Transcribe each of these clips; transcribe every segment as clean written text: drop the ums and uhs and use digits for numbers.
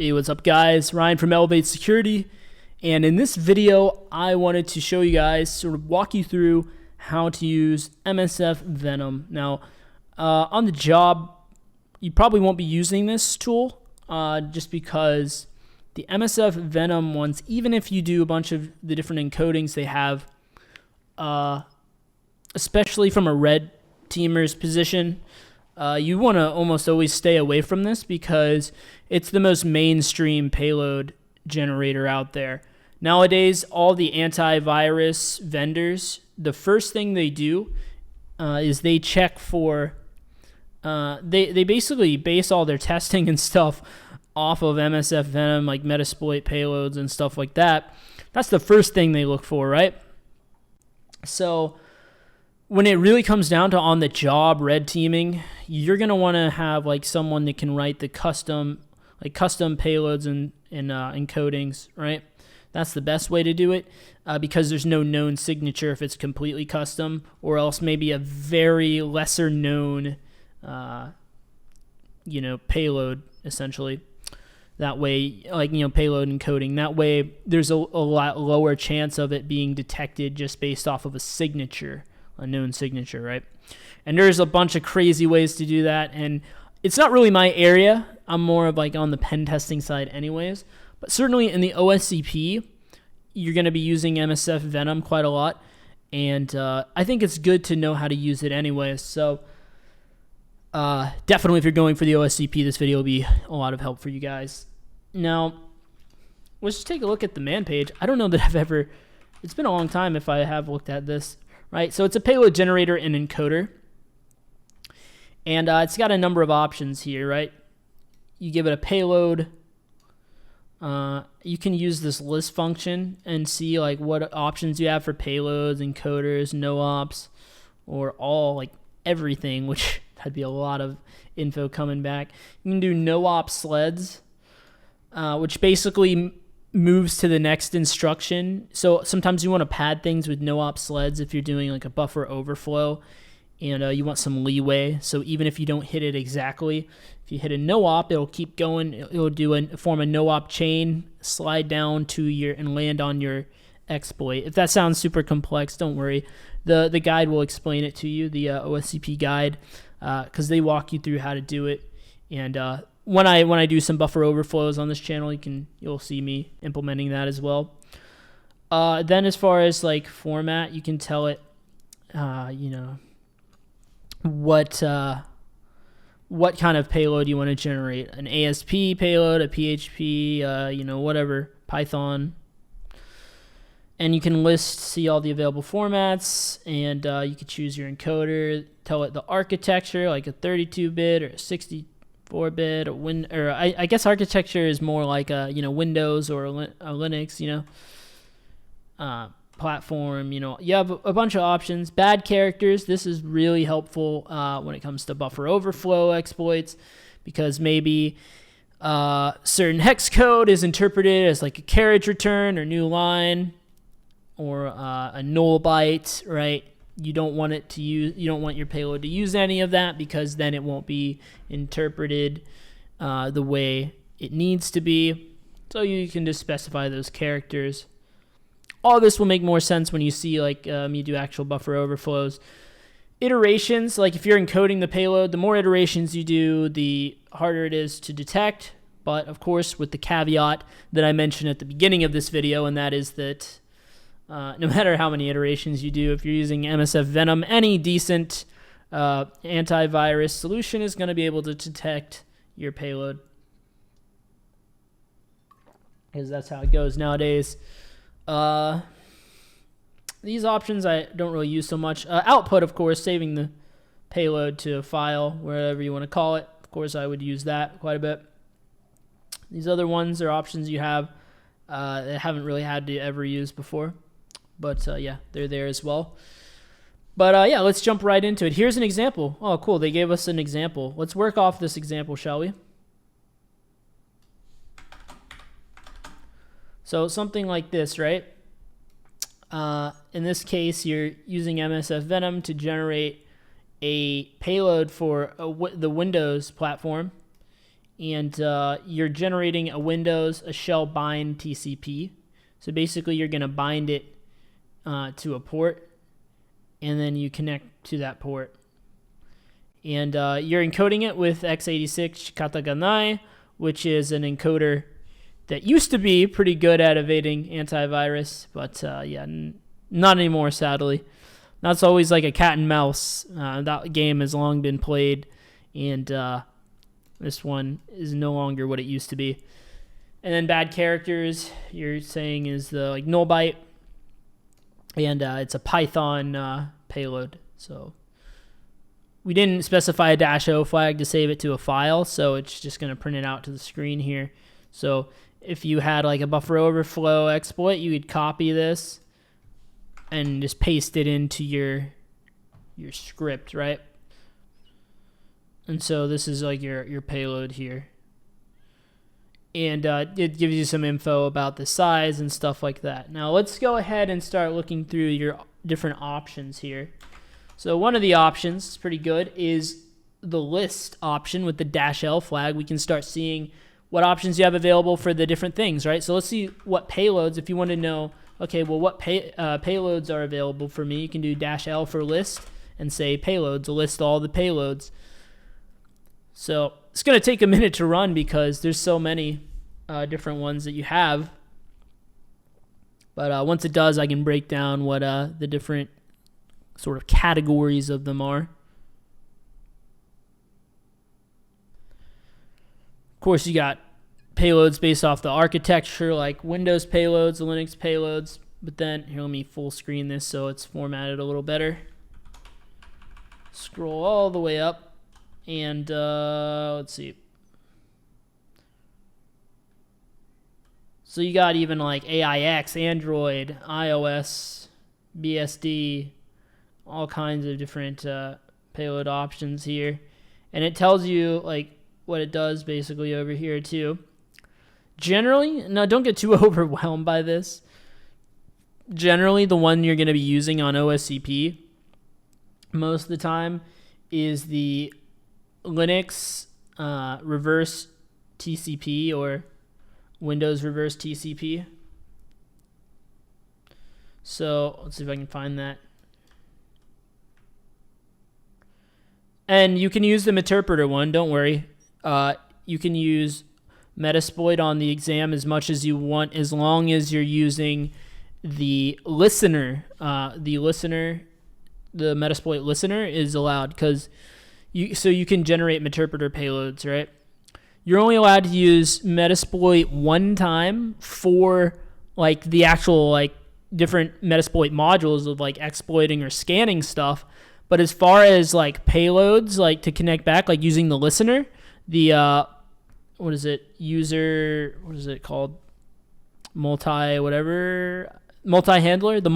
Hey, what's up guys? Ryan from Elevate Security, and in this video I wanted to show you guys, sort of walk you through how to use MSF Venom. Now on the job you probably won't be using this tool just because the MSF Venom ones, even if you do a bunch of the different encodings they have, especially from a red teamer's position, you want to almost always stay away from this because it's the most mainstream payload generator out there. Nowadays, all the antivirus vendors, the first thing they do is they check for, they basically base all their testing and stuff off of MSF Venom, like Metasploit payloads and stuff like that. That's the first thing they look for, right? So when it really comes down to on the job red teaming, you're going to want to have like someone that can write the custom payloads and encodings, right? That's the best way to do it because there's no known signature if it's completely custom, or else maybe a very lesser known payload essentially. That way, payload encoding. That way there's a lot lower chance of it being detected just based off of a signature, a known signature, right? And there's a bunch of crazy ways to do that, and it's not really my area. I'm more of like on the pen testing side anyways, but certainly in the OSCP you're going to be using MSF Venom quite a lot, and I think it's good to know how to use it anyways. So definitely if you're going for the OSCP, this video will be a lot of help for you guys. Now let's just take a look at the man page. I don't know that I've ever, it's been a long time if I have looked at this, right? So it's a payload generator and encoder, and it's got a number of options here, right? You give it a payload. You can use this list function and see like what options you have for payloads, encoders, no ops, or all, like everything, which that'd be a lot of info coming back. You can do no op sleds, which basically moves to the next instruction. So sometimes you want to pad things with no op sleds if you're doing like a buffer overflow and you want some leeway. So even if you don't hit it exactly, if you hit a no op, it'll keep going. It'll form a no op chain, slide down to your and land on your exploit. If that sounds super complex, don't worry. The guide will explain it to you, the OSCP guide, because they walk you through how to do it. And when I do some buffer overflows on this channel, you'll see me implementing that as well. Then as far as like format, you can tell it, what kind of payload you want to generate. An ASP payload, a PHP, whatever, Python. And you can see all the available formats, and you can choose your encoder, tell it the architecture, like a 32-bit or a 64-bit, or I guess architecture is more like a Windows or a Linux, platform. You have a bunch of options. Bad characters, this is really helpful when it comes to buffer overflow exploits, because maybe certain hex code is interpreted as like a carriage return or new line, or a null byte, right? You don't want your payload to use any of that, because then it won't be interpreted the way it needs to be. So you can just specify those characters. All this will make more sense when you see like me do actual buffer overflows. Iterations, like if you're encoding the payload, the more iterations you do, the harder it is to detect. But of course, with the caveat that I mentioned at the beginning of this video, and that is that no matter how many iterations you do, if you're using MSF Venom, any decent antivirus solution is going to be able to detect your payload, because that's how it goes nowadays. These options I don't really use so much. Output, of course, saving the payload to a file, wherever you want to call it. Of course, I would use that quite a bit. These other ones are options you have that I haven't really had to ever use before. But yeah, they're there as well. But yeah, let's jump right into it. Here's an example. Oh, cool. They gave us an example. Let's work off this example, shall we? So something like this, right? In this case, you're using MSF Venom to generate a payload for the Windows platform, and you're generating a Windows, a shell bind TCP. So basically you're going to bind it to a port, and then you connect to that port. And you're encoding it with x86 Kataganai, which is an encoder that used to be pretty good at evading antivirus, but yeah, not anymore, sadly. That's always like a cat and mouse. That game has long been played, and this one is no longer what it used to be. And then bad characters, you're saying is the like null byte, and it's a Python payload. So we didn't specify a -o flag to save it to a file, so it's just going to print it out to the screen here. So if you had like a buffer overflow exploit, you would copy this and just paste it into your script, right? And so this is like your payload here. And it gives you some info about the size and stuff like that. Now let's go ahead and start looking through your different options here. So one of the options, is pretty good, is the list option with the -l flag. We can start seeing what options you have available for the different things, right? So let's see what payloads, if you want to know, okay, well, what payloads are available for me, you can do -l for list and say payloads, list all the payloads. So it's going to take a minute to run because there's so many different ones that you have. But once it does, I can break down what the different sort of categories of them are. Of course, you got payloads based off the architecture, like Windows payloads, Linux payloads. But then, here, let me full screen this so it's formatted a little better. Scroll all the way up, and let's see. So you got even like AIX, Android, iOS, BSD, all kinds of different payload options here. And it tells you like what it does basically over here too. Generally, now don't get too overwhelmed by this. Generally, the one you're going to be using on OSCP most of the time is the Linux reverse TCP or Windows reverse TCP. So let's see if I can find that. And you can use the Meterpreter one, don't worry. You can use Metasploit on the exam as much as you want, as long as you're using the listener. The Metasploit listener is allowed, because you can generate Meterpreter payloads, right? You're only allowed to use Metasploit one time for like the actual like different Metasploit modules of like exploiting or scanning stuff. But as far as like payloads, like to connect back, like using the listener, the what is it called? Multi-handler, the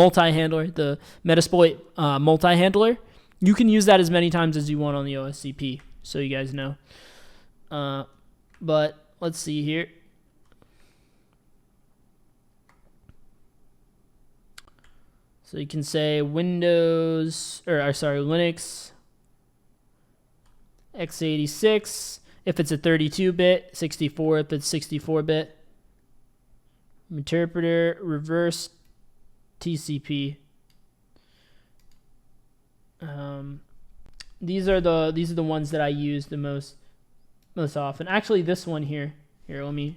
Metasploit multi-handler. You can use that as many times as you want on the OSCP, so you guys know. But let's see here. So you can say Linux x86 if it's a 32-bit, 64 if it's 64-bit. Meterpreter reverse TCP. These are the ones that I use the most often. Actually, this one here. Let me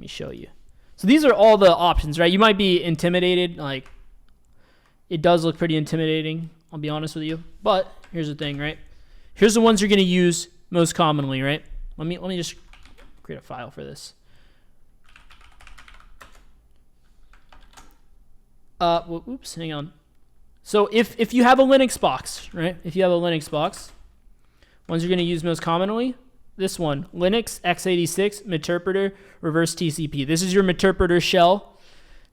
show you. So these are all the options, right? You might be intimidated, like it does look pretty intimidating, I'll be honest with you. But here's the thing, right? Here's the ones you're going to use most commonly, right? Let me just create a file for this. Oops, hang on. So if you have a Linux box, right? If you have a Linux box, ones you're going to use most commonly, this one, Linux x86 Meterpreter reverse TCP. This is your Meterpreter shell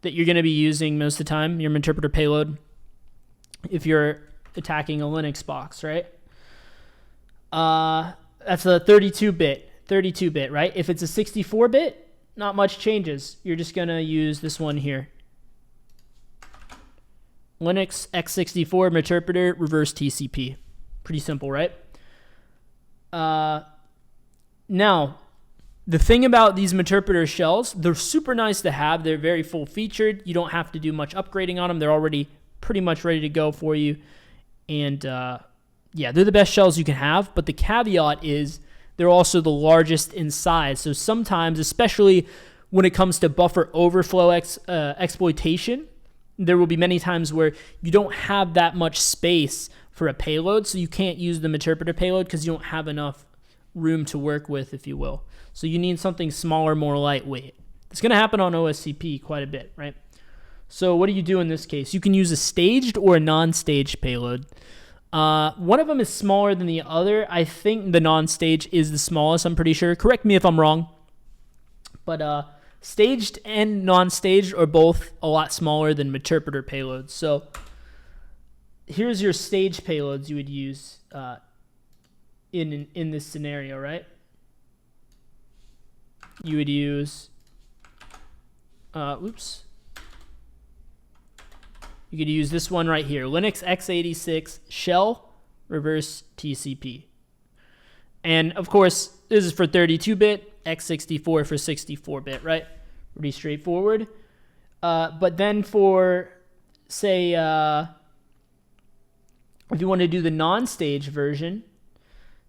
that you're going to be using most of the time, your Meterpreter payload, if you're attacking a Linux box, right? That's a 32-bit, right? If it's a 64-bit, not much changes. You're just going to use this one here. Linux x64 Meterpreter reverse TCP. Pretty simple, right? Now, The thing about these interpreter shells, they're super nice to have. They're very full featured. You don't have to do much upgrading on them. They're already pretty much ready to go for you. And yeah, they're the best shells you can have. But the caveat is they're also the largest in size. So sometimes, especially when it comes to buffer overflow exploitation, there will be many times where you don't have that much space for a payload. So you can't use the interpreter payload because you don't have enough room to work with, if you will. So you need something smaller, more lightweight. It's going to happen on OSCP quite a bit, right? So what do you do in this case? You can use a staged or a non-staged payload. One of them is smaller than the other. I think the non-staged is the smallest, I'm pretty sure. Correct me if I'm wrong. But staged and non-staged are both a lot smaller than interpreter payloads. So here's your staged payloads you would use in this scenario, right? You would use, you could use this one right here, Linux x86 shell reverse TCP. And of course, this is for 32-bit, x64 for 64-bit, right? Pretty straightforward. But then for, say, if you want to do the non-stage version,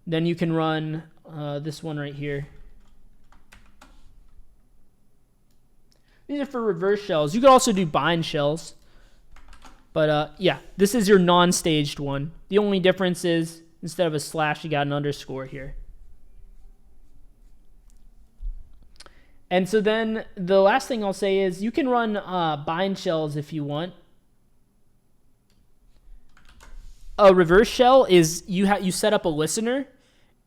then you can run this one right here. These are for reverse shells. You could also do bind shells. But yeah, this is your non-staged one. The only difference is instead of a slash, you got an underscore here. And so then the last thing I'll say is you can run bind shells if you want. A reverse shell is you set up a listener,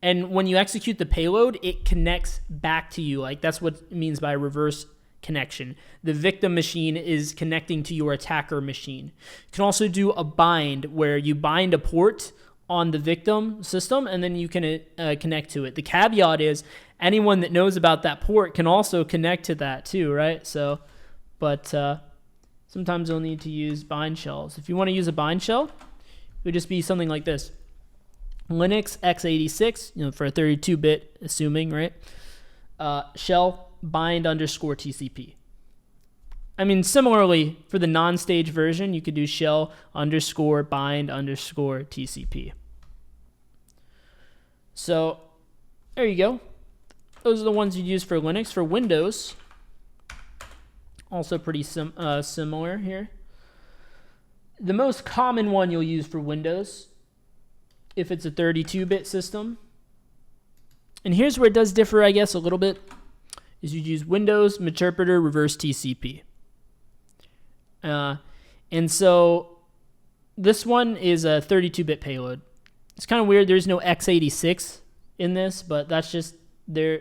and when you execute the payload, it connects back to you. Like that's what it means by reverse connection. The victim machine is connecting to your attacker machine. You can also do a bind where you bind a port on the victim system and then you can connect to it. The caveat is anyone that knows about that port can also connect to that too, right? So, but sometimes you'll need to use bind shells. If you want to use a bind shell, it would just be something like this. Linux x86, for a 32-bit, assuming, right? Shell bind underscore TCP. I mean, similarly, for the non-stage version, you could do shell underscore bind underscore TCP. So there you go. Those are the ones you'd use for Linux. For Windows, also pretty similar here. The most common one you'll use for Windows, if it's a 32-bit system, and here's where it does differ, I guess, a little bit, is you use Windows interpreter reverse TCP. And so this one is a 32-bit payload. It's kind of weird. There's no x86 in this, but that's just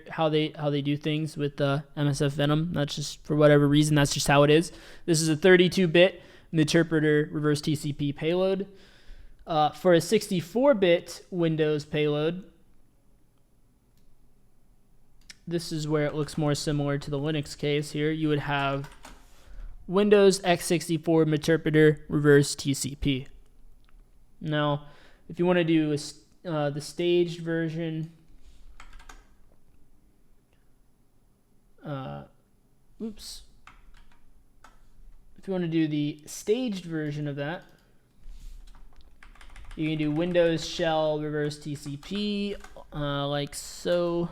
how they do things with MSF Venom. That's just for whatever reason. That's just how it is. This is a 32-bit interpreter reverse TCP payload. For a 64-bit Windows payload, this is where it looks more similar to the Linux case here. You would have Windows x64 interpreter reverse TCP. Now, if you want to do the staged version, if you want to do the staged version of that, you can do Windows shell reverse TCP, like so.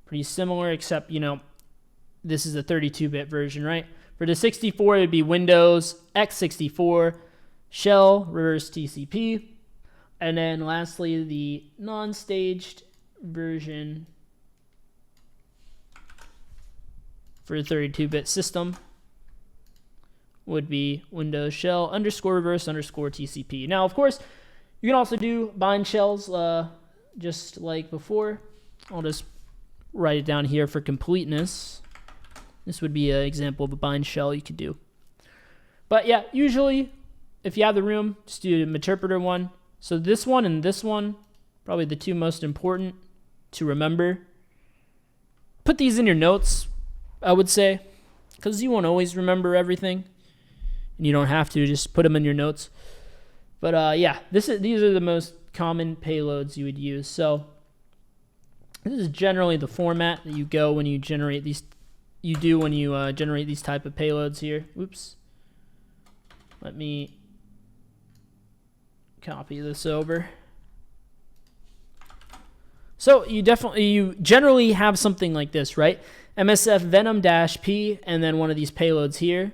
Pretty similar, except, this is a 32-bit version, right? For the 64, it would be Windows x64 shell reverse TCP. And then lastly, the non-staged version for a 32-bit system would be Windows shell underscore reverse underscore TCP. Now, of course, you can also do bind shells just like before. I'll just write it down here for completeness. This would be an example of a bind shell you could do. But yeah, usually if you have the room, just do an interpreter one. So this one and this one, probably the two most important to remember. Put these in your notes, I would say, because you won't always remember everything. And you don't have to, just put them in your notes. But yeah, these are the most common payloads you would use. So This is generally the format that you go when you generate these. You do when you generate these type of payloads here. Oops. Let me copy this over. So you generally have something like this, right? MSF Venom-P, and then one of these payloads here.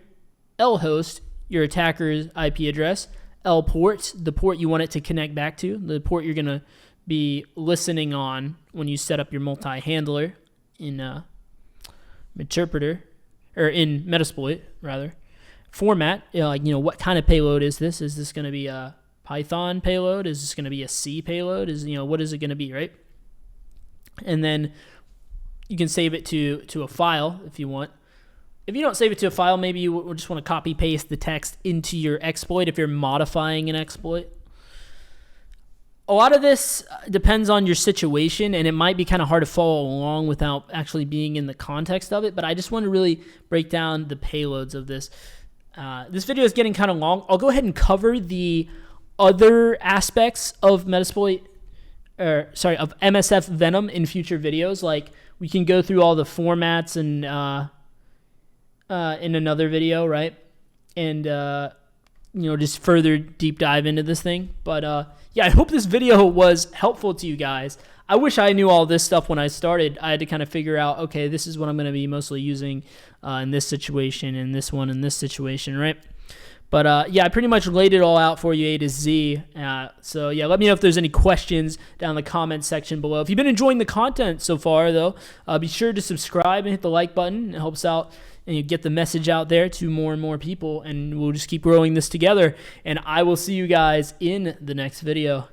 L host, your attacker's IP address. L port, the port you want it to connect back to, the port you're going to be listening on when you set up your multi-handler in interpreter, or in Metasploit, rather. Format, what kind of payload is this? Is this going to be a Python payload? Is this going to be a C payload? What is it going to be, right? And then you can save it to a file if you want. If you don't save it to a file, maybe you just want to copy paste the text into your exploit if you're modifying an exploit. A lot of this depends on your situation, and it might be kind of hard to follow along without actually being in the context of it, but I just want to really break down the payloads of this. This video is getting kind of long. I'll go ahead and cover the other aspects of Metasploit, of MSF Venom in future videos. Like, we can go through all the formats and in another video, right? And just further deep dive into this thing. But I hope this video was helpful to you guys. I wish I knew all this stuff when I started. I had to kind of figure out, okay, this is what I'm going to be mostly using in this situation, and this one in this situation, right? But I pretty much laid it all out for you A to Z. So let me know if there's any questions down in the comments section below. If you've been enjoying the content so far, though, be sure to subscribe and hit the like button. It helps out, and you get the message out there to more and more people, and we'll just keep growing this together. And I will see you guys in the next video.